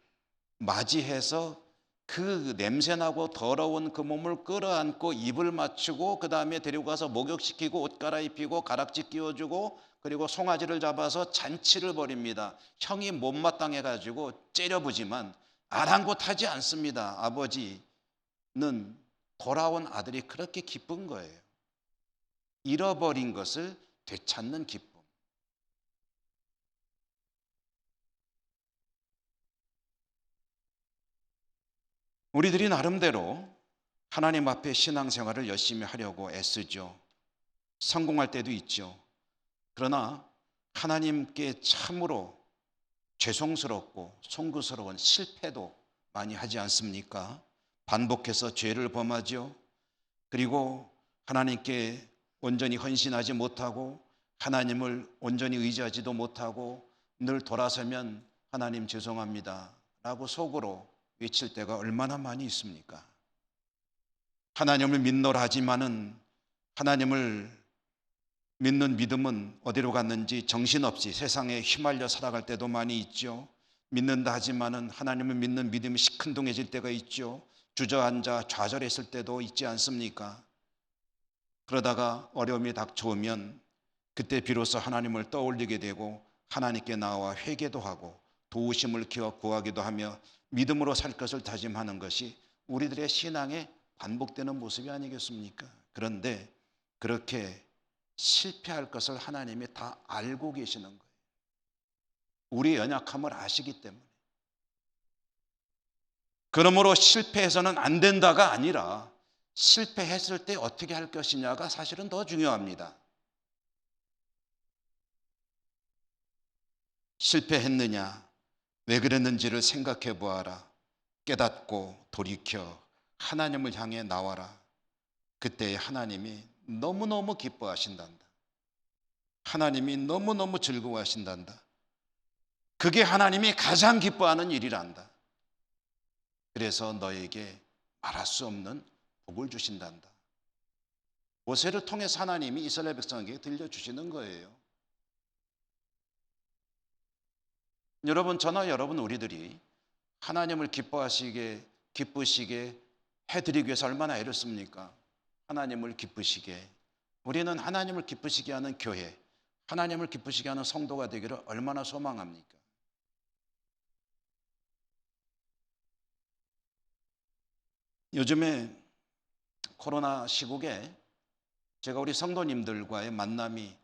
맞이해서 그 냄새나고 더러운 그 몸을 끌어안고 입을 맞추고 그 다음에 데리고 가서 목욕시키고 옷 갈아입히고 가락지 끼워주고 그리고 송아지를 잡아서 잔치를 벌입니다. 형이 못마땅해가지고 째려보지만 아랑곳하지 않습니다. 아버지는 돌아온 아들이 그렇게 기쁜 거예요. 잃어버린 것을 되찾는 기쁨. 우리들이 나름대로 하나님 앞에 신앙생활을 열심히 하려고 애쓰죠. 성공할 때도 있죠. 그러나 하나님께 참으로 죄송스럽고 송구스러운 실패도 많이 하지 않습니까? 반복해서 죄를 범하죠. 그리고 하나님께 온전히 헌신하지 못하고 하나님을 온전히 의지하지도 못하고 늘 돌아서면 하나님 죄송합니다 라고 속으로 외칠 때가 얼마나 많이 있습니까? 하나님을 믿노라 하지만은 하나님을 믿는 믿음은 어디로 갔는지 정신없이 세상에 휘말려 살아갈 때도 많이 있죠. 믿는다 하지만은 하나님을 믿는 믿음이 시큰둥해질 때가 있죠. 주저앉아 좌절했을 때도 있지 않습니까? 그러다가 어려움이 닥쳐오면 그때 비로소 하나님을 떠올리게 되고 하나님께 나와 회개도 하고 도우심을 구하기도 하며 믿음으로 살 것을 다짐하는 것이 우리들의 신앙의 반복되는 모습이 아니겠습니까? 그런데 그렇게 실패할 것을 하나님이 다 알고 계시는 거예요. 우리의 연약함을 아시기 때문에. 그러므로 실패해서는 안 된다가 아니라 실패했을 때 어떻게 할 것이냐가 사실은 더 중요합니다. 실패했느냐, 왜 그랬는지를 생각해 보아라. 깨닫고 돌이켜 하나님을 향해 나와라. 그때 하나님이 너무너무 기뻐하신단다. 하나님이 너무너무 즐거워하신단다. 그게 하나님이 가장 기뻐하는 일이란다. 그래서 너에게 말할 수 없는 복을 주신단다. 모세를 통해서 하나님이 이스라엘 백성에게 들려주시는 거예요. 여러분, 저나 여러분 우리들이 하나님을 기쁘시게 해드리기 위해서 얼마나 애를 씁니까? 하나님을 기쁘시게, 우리는 하나님을 기쁘시게 하는 교회, 하나님을 기쁘시게 하는 성도가 되기를 얼마나 소망합니까? 요즘에 코로나 시국에 제가 우리 성도님들과의 만남이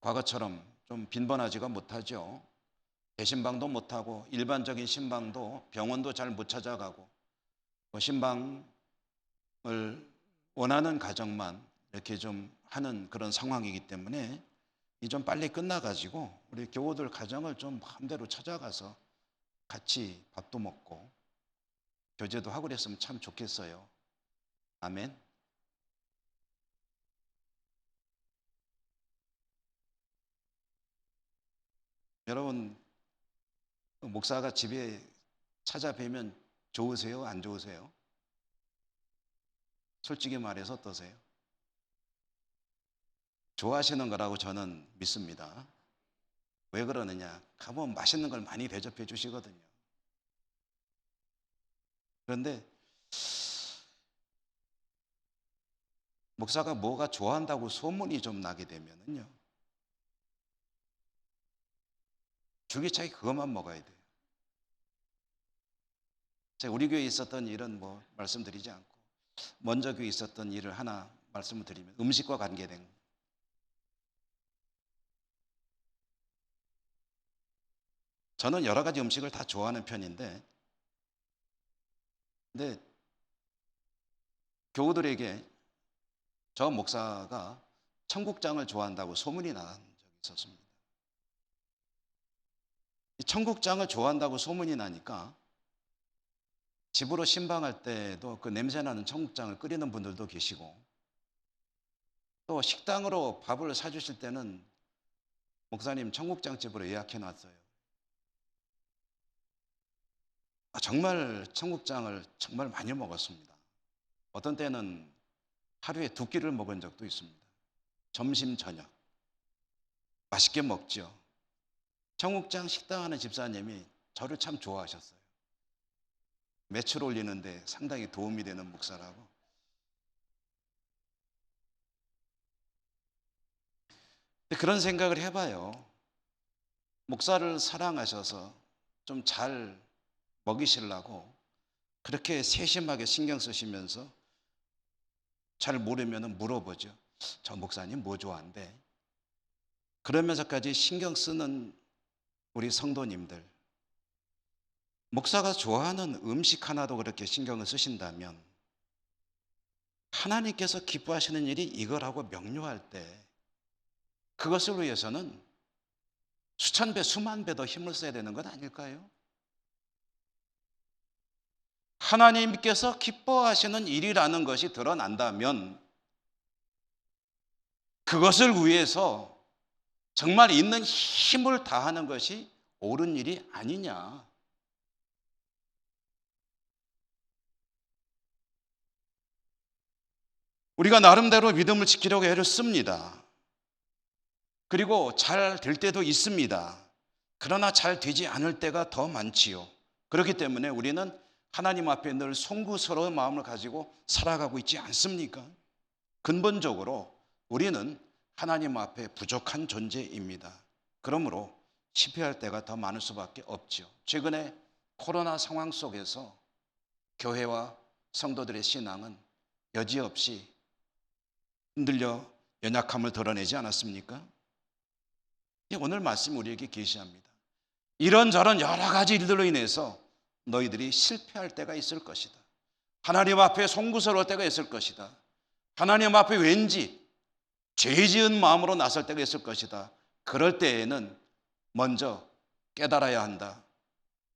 과거처럼 좀 빈번하지가 못하죠. 대신방도 못하고 일반적인 신방도 병원도 잘 못 찾아가고 신방을 원하는 가정만 이렇게 좀 하는 그런 상황이기 때문에 이 좀 빨리 끝나가지고 우리 교우들 가정을 좀 마음대로 찾아가서 같이 밥도 먹고 교제도 하고 그랬으면 참 좋겠어요. 아멘. 여러분, 목사가 집에 찾아뵈면 좋으세요? 안 좋으세요? 솔직히 말해서 어떠세요? 좋아하시는 거라고 저는 믿습니다. 왜 그러느냐? 가면 맛있는 걸 많이 대접해 주시거든요. 그런데 목사가 뭐가 좋아한다고 소문이 좀 나게 되면은요, 줄기차게 그것만 먹어야 돼요. 제가 우리 교회에 있었던 일은 뭐 말씀드리지 않고 먼저 교회에 있었던 일을 하나 말씀을 드리면 음식과 관계된, 저는 여러 가지 음식을 다 좋아하는 편인데 근데 교우들에게 저 목사가 청국장을 좋아한다고 소문이 난 적이 있었습니다. 이 청국장을 좋아한다고 소문이 나니까 집으로 신방할 때도 그 냄새나는 청국장을 끓이는 분들도 계시고 또 식당으로 밥을 사주실 때는 목사님 청국장집으로 예약해 놨어요. 정말 청국장을 정말 많이 먹었습니다. 어떤 때는 하루에 2끼를 먹은 적도 있습니다. 점심, 저녁. 맛있게 먹죠. 청국장 식당 하는 집사님이 저를 참 좋아하셨어요. 매출 올리는데 상당히 도움이 되는 목사라고. 근데 그런 생각을 해봐요. 목사를 사랑하셔서 좀 잘 먹이시려고 그렇게 세심하게 신경 쓰시면서 잘 모르면 물어보죠. 저 목사님 뭐 좋아한대? 그러면서까지 신경 쓰는 우리 성도님들, 목사가 좋아하는 음식 하나도 그렇게 신경을 쓰신다면 하나님께서 기뻐하시는 일이 이거라고 명료할 때 그것을 위해서는 수천 배, 수만 배 더 힘을 써야 되는 것 아닐까요? 하나님께서 기뻐하시는 일이라는 것이 드러난다면 그것을 위해서 정말 있는 힘을 다하는 것이 옳은 일이 아니냐. 우리가 나름대로 믿음을 지키려고 애를 씁니다. 그리고 잘 될 때도 있습니다. 그러나 잘 되지 않을 때가 더 많지요. 그렇기 때문에 우리는 하나님 앞에 늘 송구스러운 마음을 가지고 살아가고 있지 않습니까? 근본적으로 우리는 하나님 앞에 부족한 존재입니다. 그러므로 실패할 때가 더 많을 수밖에 없죠. 최근에 코로나 상황 속에서 교회와 성도들의 신앙은 여지없이 흔들려 연약함을 드러내지 않았습니까? 오늘 말씀 우리에게 계시합니다. 이런저런 여러 가지 일들로 인해서 너희들이 실패할 때가 있을 것이다. 하나님 앞에 송구스러울 때가 있을 것이다. 하나님 앞에 왠지 죄 지은 마음으로 나설 때가 있을 것이다. 그럴 때에는 먼저 깨달아야 한다.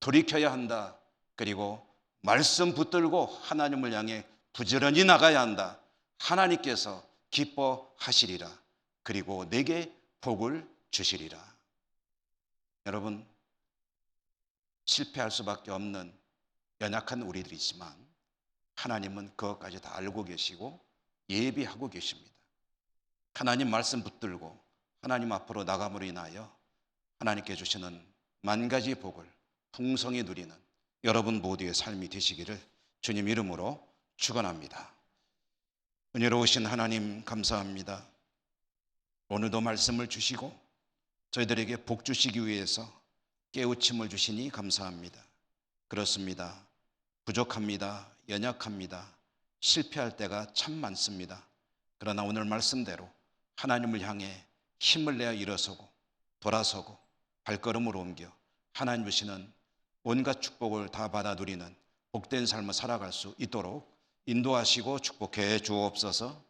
돌이켜야 한다. 그리고 말씀 붙들고 하나님을 향해 부지런히 나가야 한다. 하나님께서 기뻐하시리라. 그리고 내게 복을 주시리라. 여러분, 실패할 수밖에 없는 연약한 우리들이지만 하나님은 그것까지 다 알고 계시고 예비하고 계십니다. 하나님 말씀 붙들고 하나님 앞으로 나감으로 인하여 하나님께 주시는 만 가지 복을 풍성히 누리는 여러분 모두의 삶이 되시기를 주님 이름으로 축원합니다. 은혜로우신 하나님 감사합니다. 오늘도 말씀을 주시고 저희들에게 복 주시기 위해서 깨우침을 주시니 감사합니다. 그렇습니다. 부족합니다. 연약합니다. 실패할 때가 참 많습니다. 그러나 오늘 말씀대로 하나님을 향해 힘을 내어 일어서고 돌아서고 발걸음을 옮겨 하나님 주시는 온갖 축복을 다 받아 누리는 복된 삶을 살아갈 수 있도록 인도하시고 축복해 주옵소서.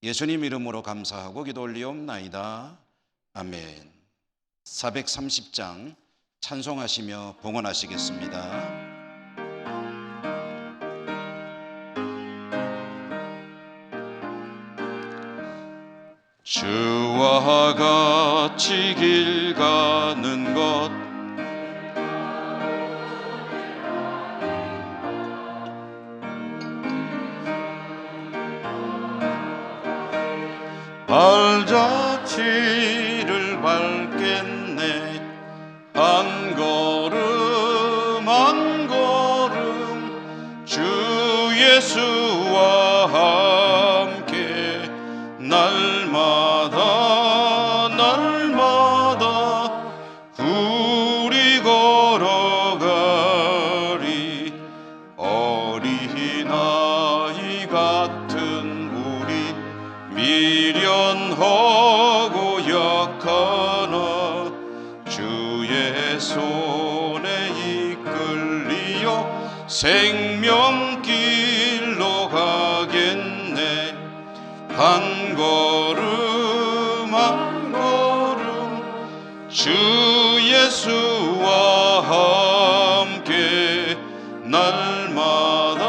예수님 이름으로 감사하고 기도 올리옵나이다. 아멘. 430장 찬송하시며 봉헌하시겠습니다. 주와 같이 길 가는 것 발자취를 밟겠네. 한 걸음 한 걸음 주 예수와 함께 날마다 날마다 우리 걸어가리. 어린아이 같은 우리 미련하고 약하나 주의 손에 이끌리어 생명길로 가겠네. 한 걸음 한 걸음 주 예수와 함께 날마다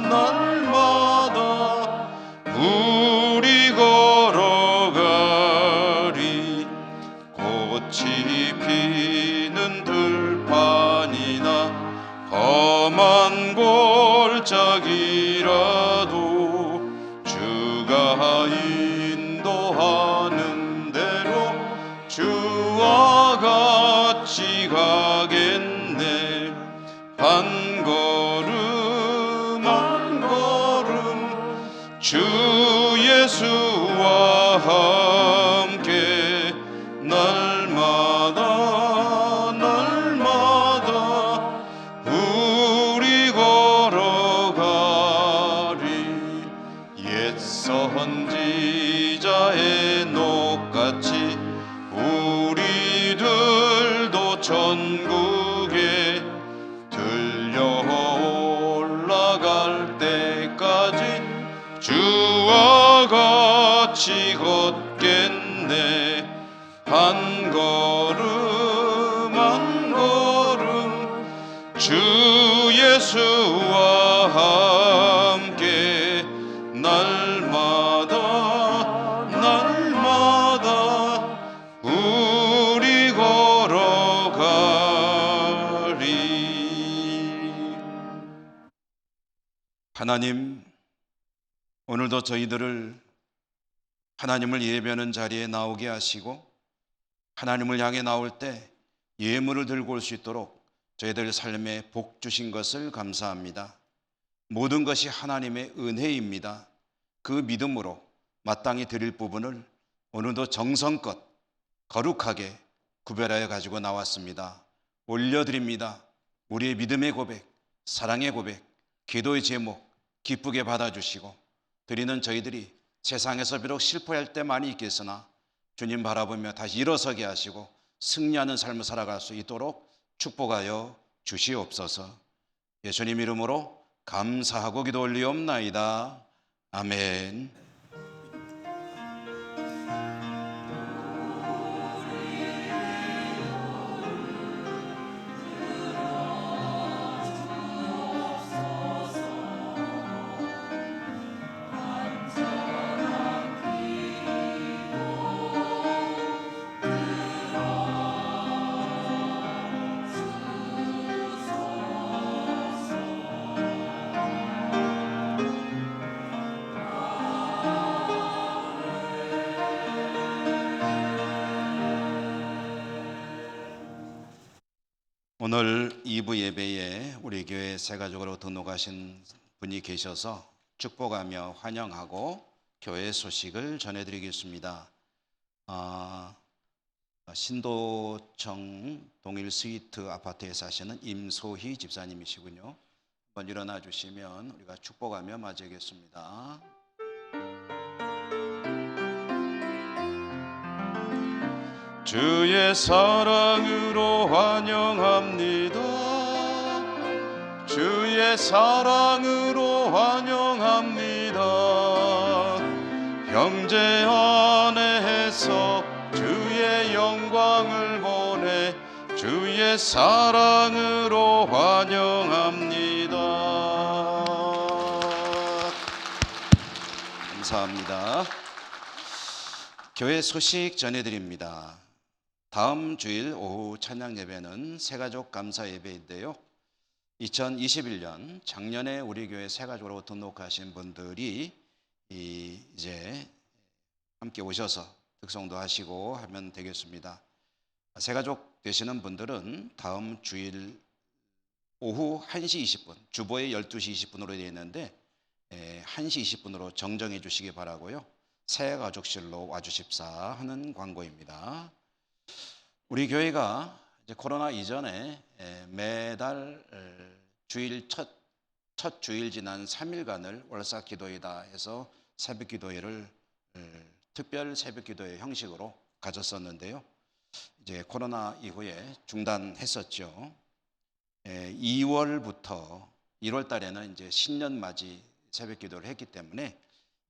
날마다 우리 걸어가리. 꽃이 피는 들판이나 험한 골짜기라도 주 천국에 들려 올라갈 때까지 주와 같이 걷겠네. 한 걸음 한 걸음 주 예수와 함께 날마다 날마다 우리 걸어가리. 하나님, 오늘도 저희들을 하나님을 예배하는 자리에 나오게 하시고 하나님을 향해 나올 때 예물을 들고 올 수 있도록 저희들 삶에 복 주신 것을 감사합니다. 모든 것이 하나님의 은혜입니다. 그 믿음으로 마땅히 드릴 부분을 오늘도 정성껏 거룩하게 구별하여 가지고 나왔습니다. 올려드립니다. 우리의 믿음의 고백, 사랑의 고백, 기도의 제목 기쁘게 받아주시고 드리는 저희들이 세상에서 비록 실패할 때 많이 있겠으나 주님 바라보며 다시 일어서게 하시고 승리하는 삶을 살아갈 수 있도록 축복하여 주시옵소서. 예수님 이름으로 감사하고 기도 올리옵나이다. 아멘. 오늘 2부 예배에 우리 교회 새가족으로 등록하신 분이 계셔서 축복하며 환영하고 교회 소식을 전해드리겠습니다. 신도청 동일 스위트 아파트에 사시는 임소희 집사님이시군요. 한번 일어나 주시면 우리가 축복하며 맞이하겠습니다. 주의 사랑으로 환영합니다. 주의 사랑으로 환영합니다. 형제 안에서 주의 영광을 보내 주의 사랑으로 환영합니다. 감사합니다. 교회 소식 전해드립니다. 다음 주일 오후 찬양 예배는 새가족 감사 예배인데요. 2021년 작년에 우리 교회 새가족으로 등록하신 분들이 이제 함께 오셔서 득송도 하시고 하면 되겠습니다. 새가족 되시는 분들은 다음 주일 오후 1시 20분, 주보에 12시 20분으로 되어 있는데 1시 20분으로 정정해 주시기 바라고요. 새가족실로 와주십사 하는 광고입니다. 우리 교회가 이제 코로나 이전에 매달 주일 첫 주일 지난 3일간을 월사 기도회다 해서 새벽 기도회를 특별 새벽 기도회 형식으로 가졌었는데요. 이제 코로나 이후에 중단했었죠. 2월부터 1월 달에는 이제 신년 맞이 새벽 기도를 했기 때문에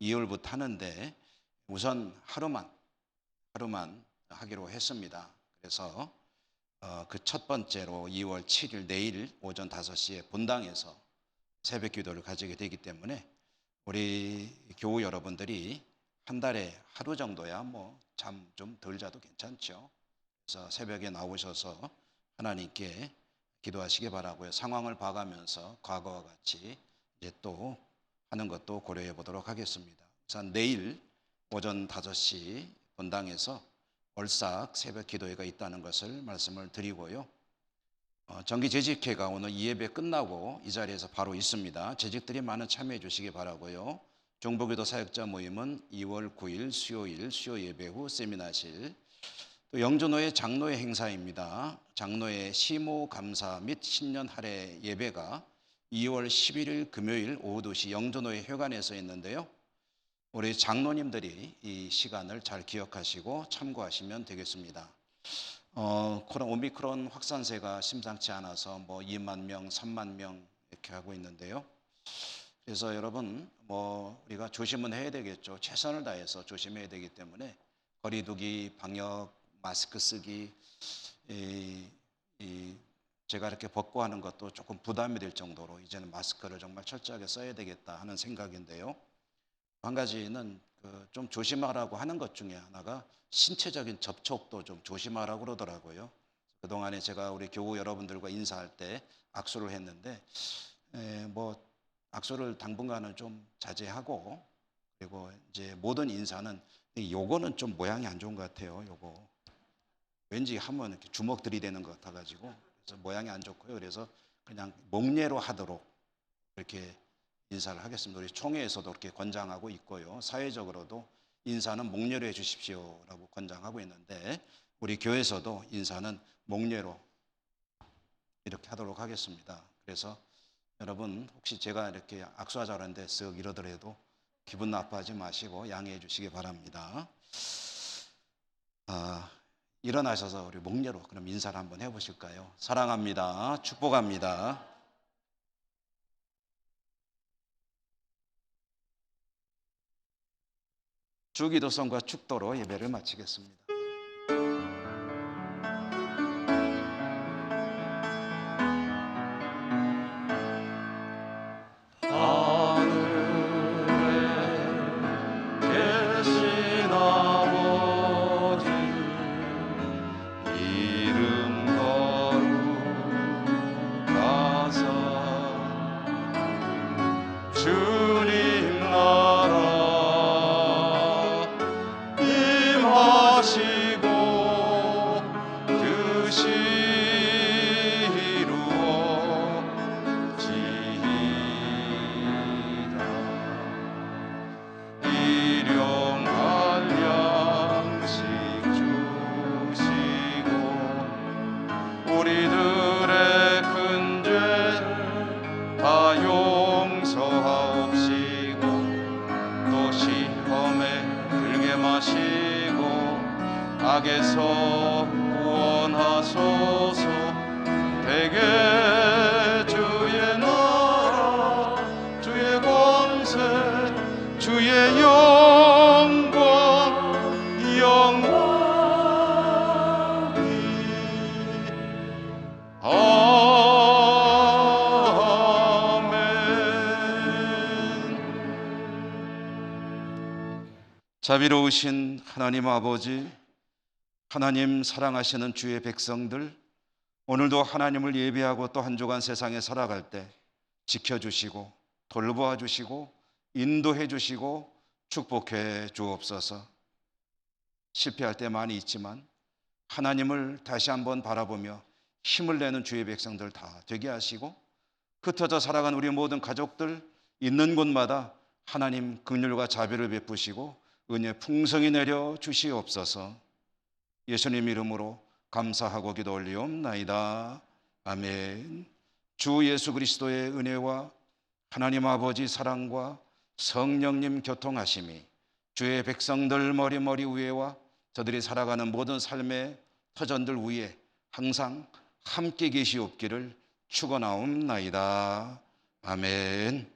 2월부터 하는데 우선 하루만 하기로 했습니다. 그래서 그 첫 번째로 2월 7일 내일 오전 5시에 본당에서 새벽 기도를 가지게 되기 때문에 우리 교우 여러분들이 한 달에 하루 정도야 뭐 잠 좀 덜 자도 괜찮죠. 그래서 새벽에 나오셔서 하나님께 기도하시기 바라고요. 상황을 봐가면서 과거와 같이 이제 또 하는 것도 고려해 보도록 하겠습니다. 우선 내일 오전 5시 본당에서 월삭 새벽 기도회가 있다는 것을 말씀을 드리고요. 정기 재직회가 오늘 이 예배 끝나고 이 자리에서 바로 있습니다. 재직들이 많은 참여해 주시기 바라고요. 중보기도 사역자 모임은 2월 9일 수요일 수요 예배 후 세미나실, 또 영전호의 장로회 행사입니다. 장로회 시모 감사 및 신년 할애 예배가 2월 11일 금요일 오후 2시 영전호회 회관에서 있는데요. 우리 장로님들이 이 시간을 잘 기억하시고 참고하시면 되겠습니다. 오미크론 확산세가 심상치 않아서 뭐 2만 명, 3만 명 이렇게 하고 있는데요. 그래서 여러분 우리가 조심은 해야 되겠죠. 최선을 다해서 조심해야 되기 때문에 거리두기, 방역, 마스크 쓰기, 제가 이렇게 벗고 하는 것도 조금 부담이 될 정도로 이제는 마스크를 정말 철저하게 써야 되겠다 하는 생각인데요. 한 가지는 좀 조심하라고 하는 것 중에 하나가 신체적인 접촉도 좀 조심하라고 그러더라고요. 그동안에 제가 우리 교우 여러분들과 인사할 때 악수를 했는데 악수를 당분간은 좀 자제하고, 그리고 이제 모든 인사는 요거는 좀 모양이 안 좋은 것 같아요. 요거 왠지 하면 이렇게 주먹 들이대는 것 같아가지고 그래서 모양이 안 좋고요. 그래서 그냥 목례로 하도록 이렇게 인사를 하겠습니다. 우리 총회에서도 그렇게 권장하고 있고요. 사회적으로도 인사는 목례로 해주십시오라고 권장하고 있는데 우리 교회에서도 인사는 목례로 이렇게 하도록 하겠습니다. 그래서 여러분 혹시 제가 이렇게 악수하자고 하는데 쓱 이러더라도 기분 나빠하지 마시고 양해해 주시기 바랍니다. 일어나셔서 우리 목례로 그럼 인사를 한번 해보실까요? 사랑합니다. 축복합니다. 주기도성과 축도로 예배를 마치겠습니다. 악에서 구원하소서. 대개 주의 나라 주의 권세 주의 영광 영원히 아멘. 자비로우신 하나님 아버지, 하나님 사랑하시는 주의 백성들, 오늘도 하나님을 예배하고 또 한 주간 세상에 살아갈 때 지켜주시고 돌보아 주시고 인도해 주시고 축복해 주옵소서. 실패할 때 많이 있지만 하나님을 다시 한번 바라보며 힘을 내는 주의 백성들 다 되게 하시고, 흩어져 살아간 우리 모든 가족들 있는 곳마다 하나님 긍휼과 자비를 베푸시고 은혜 풍성히 내려 주시옵소서. 예수님 이름으로 감사하고 기도 올리옵나이다. 아멘. 주 예수 그리스도의 은혜와 하나님 아버지 사랑과 성령님 교통하심이 주의 백성들 머리 위에와 저들이 살아가는 모든 삶의 터전들 위에 항상 함께 계시옵기를 축원하옵나이다. 아멘.